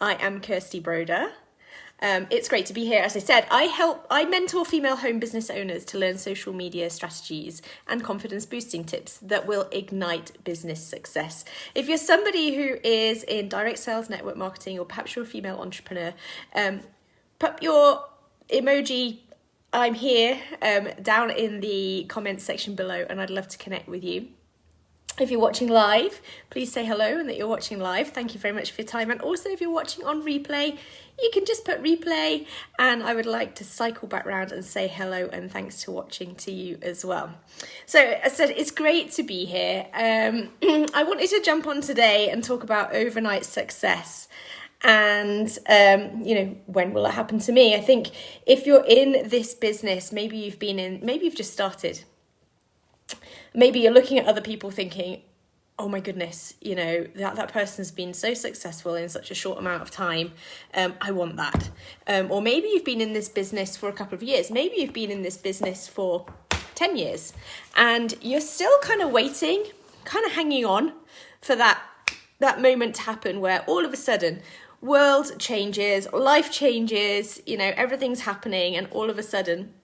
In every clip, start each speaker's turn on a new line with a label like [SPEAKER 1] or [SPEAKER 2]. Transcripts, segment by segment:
[SPEAKER 1] I am Kirsty Broder. It's great to be here. As I said, I mentor female home business owners to learn social media strategies and confidence boosting tips that will ignite business success. If you're somebody who is in direct sales, network marketing, or perhaps you're a female entrepreneur, put your emoji "I'm here" down in the comments section below, and I'd love to connect with you. If you're watching live, please say hello and that you're watching live. Thank you very much for your time. And also, if you're watching on replay, you can just put replay, and I would like to cycle back round and say hello and thanks for watching to you as well. So as I said, it's great to be here. I wanted to jump on today and talk about overnight success. And, when will it happen to me? I think if you're in this business, maybe you've just started. Maybe you're looking at other people thinking, oh my goodness, that person's been so successful in such a short amount of time. I want that. Or maybe you've been in this business for a couple of years. Maybe you've been in this business for 10 years and you're still kind of waiting, kind of hanging on for that moment to happen where all of a sudden world changes, life changes, everything's happening, and all of a sudden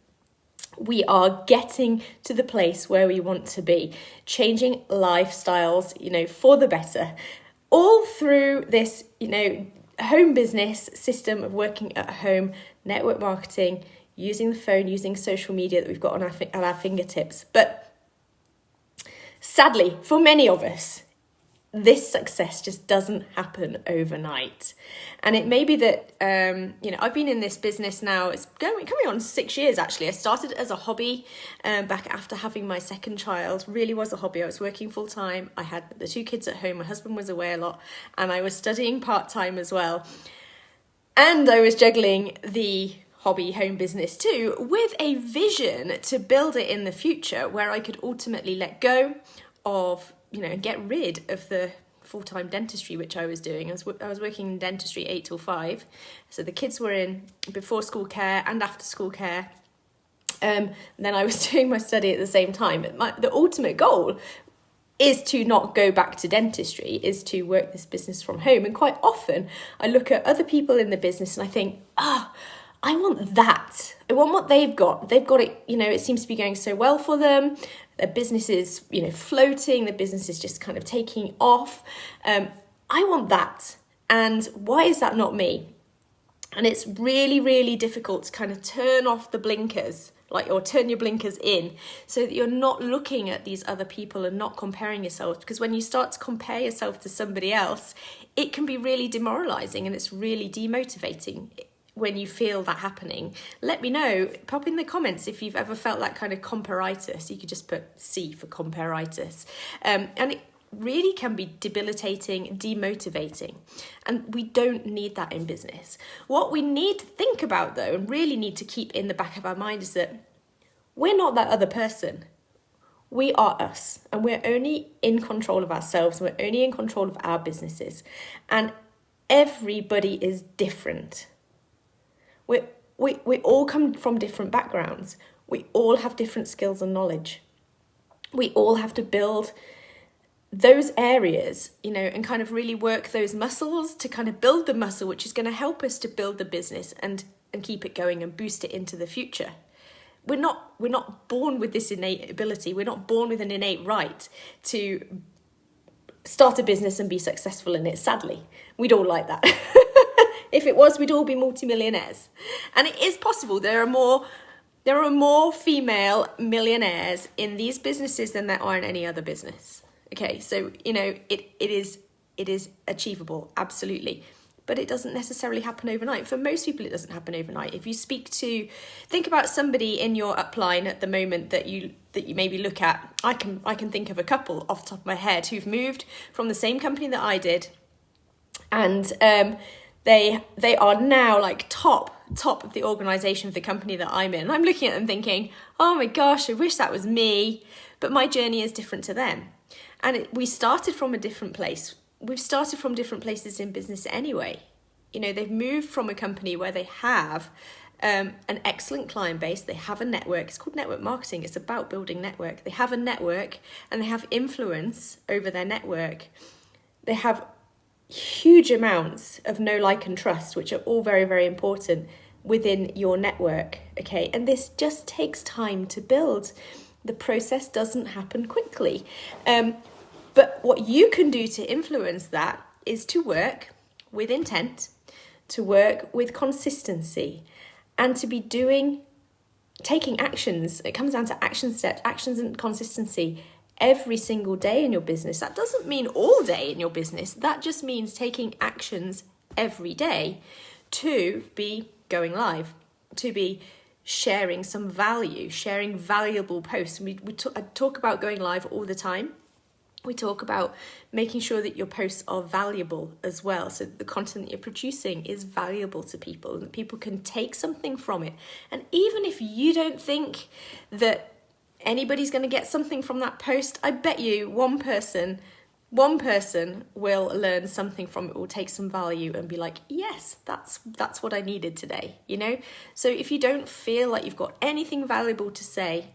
[SPEAKER 1] we are getting to the place where we want to be, changing lifestyles, for the better, all through this, home business system of working at home, network marketing, using the phone, using social media that we've got at our fingertips. But sadly, for many of us, this success just doesn't happen overnight. And it may be that, I've been in this business now, it's coming on 6 years actually. I started as a hobby back after having my second child, really was a hobby. I was working full time. I had the 2 kids at home. My husband was away a lot and I was studying part time as well. And I was juggling the hobby home business too, with a vision to build it in the future where I could ultimately let go of get rid of the full-time dentistry, which I was doing. I was working in dentistry 8 till 5. So the kids were in before school care and after school care. Then I was doing my study at the same time. The ultimate goal is to not go back to dentistry, is to work this business from home. And quite often I look at other people in the business and I think, I want that. I want what they've got. They've got it, it seems to be going so well for them. Their business is, floating. Their business is just kind of taking off. I want that. And why is that not me? And it's really, really difficult to kind of turn off the blinkers, or turn your blinkers in so that you're not looking at these other people and not comparing yourself. Because when you start to compare yourself to somebody else, it can be really demoralizing and it's really demotivating. When you feel that happening, let me know. Pop in the comments if you've ever felt that kind of comparitis. You could just put C for comparitis. And it really can be debilitating, demotivating. And we don't need that in business. What we need to think about, though, and really need to keep in the back of our mind is that we're not that other person. We are us. And we're only in control of ourselves. We're only in control of our businesses. And everybody is different. We all come from different backgrounds. We all have different skills and knowledge. We all have to build those areas, and kind of really work those muscles to kind of build the muscle, which is going to help us to build the business and keep it going and boost it into the future. We're not born with this innate ability. We're not born with an innate right to start a business and be successful in it. Sadly, we'd all like that. If it was, we'd all be multimillionaires. And it is possible. There are more female millionaires in these businesses than there are in any other business. Okay, so it is achievable, absolutely. But it doesn't necessarily happen overnight. For most people, it doesn't happen overnight. If you think about somebody in your upline at the moment that you maybe look at. I can think of a couple off the top of my head who've moved from the same company that I did, and they are now like top of the organisation of the company that I'm in. And I'm looking at them thinking, oh my gosh, I wish that was me. But my journey is different to them. And we started from a different place. We've started from different places in business anyway. They've moved from a company where they have an excellent client base. They have a network. It's called network marketing. It's about building network. They have a network and they have influence over their network. They have huge amounts of know, like, and trust, which are all very, very important within your network. Okay, and this just takes time to build. The process doesn't happen quickly. But what you can do to influence that is to work with intent, to work with consistency, and to be taking actions. It comes down to action steps, actions and consistency every single day in your business. That doesn't mean all day in your business. That just means taking actions every day to be going live, to be sharing some value, sharing valuable posts. I talk about going live all the time. We talk about making sure that your posts are valuable as well. So the content that you're producing is valuable to people and that people can take something from it. And even if you don't think that anybody's going to get something from that post, I bet you one person will learn something from it, will take some value and be like, yes, that's what I needed today, you know? So if you don't feel like you've got anything valuable to say,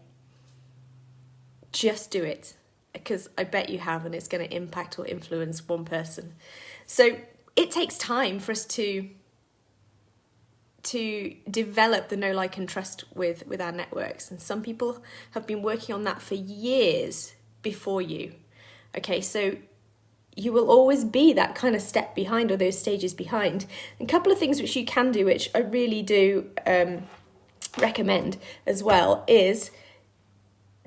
[SPEAKER 1] just do it, because I bet you have, and it's going to impact or influence one person. So it takes time for us to develop the know, like, and trust with our networks. And some people have been working on that for years before you. Okay, so you will always be that kind of step behind, or those stages behind. And a couple of things which you can do, which I really do recommend as well, is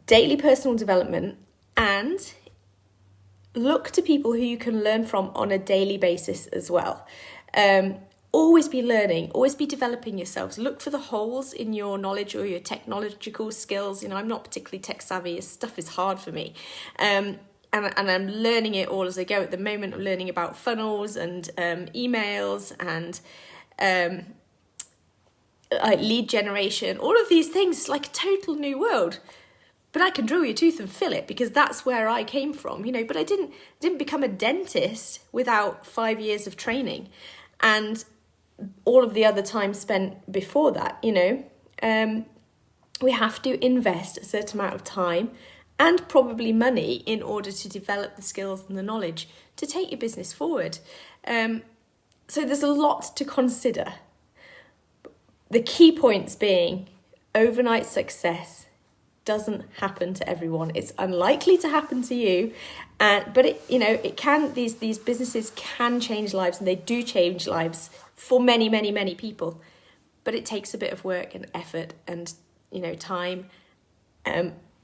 [SPEAKER 1] daily personal development, and look to people who you can learn from on a daily basis as well. Always be learning, always be developing yourselves. Look for the holes in your knowledge or your technological skills. You know, I'm not particularly tech savvy. This stuff is hard for me. And I'm learning it all as I go. At the moment, I'm learning about funnels and emails and lead generation. All of these things, it's like a total new world. But I can drill your tooth and fill it, because that's where I came from, you know. But I didn't become a dentist without 5 years of training, and all of the other time spent before that, you know. We have to invest a certain amount of time and probably money in order to develop the skills and the knowledge to take your business forward. So there's a lot to consider. The key points being, overnight success doesn't happen to everyone. It's unlikely to happen to you, but it can. These businesses can change lives, and they do change lives for many, many, many people. But it takes a bit of work and effort and, you know, time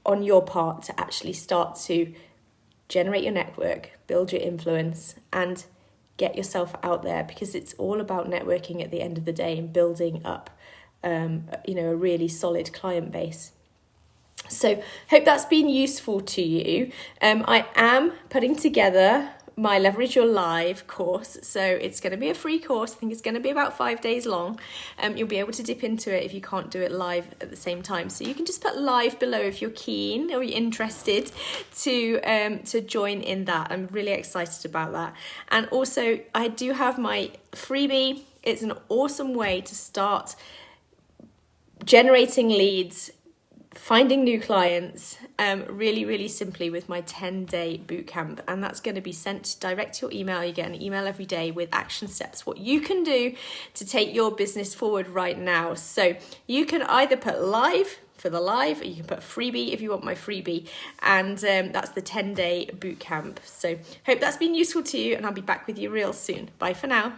[SPEAKER 1] on your part to actually start to generate your network, build your influence, and get yourself out there, because it's all about networking at the end of the day and building up a really solid client base. So hope that's been useful to you. I am putting together my Leverage Your Live course. So it's going to be a free course. I think it's going to be about 5 days long. You'll be able to dip into it if you can't do it live at the same time. So you can just put live below if you're keen or you're interested to join in that. I'm really excited about that. And also, I do have my freebie. It's an awesome way to start generating leads, finding new clients, really, really simply, with my 10-day bootcamp. And that's going to be sent direct to your email. You get an email every day with action steps, what you can do to take your business forward right now. So you can either put live for the live, or you can put freebie if you want my freebie. And that's the 10-day bootcamp. So hope that's been useful to you, and I'll be back with you real soon. Bye for now.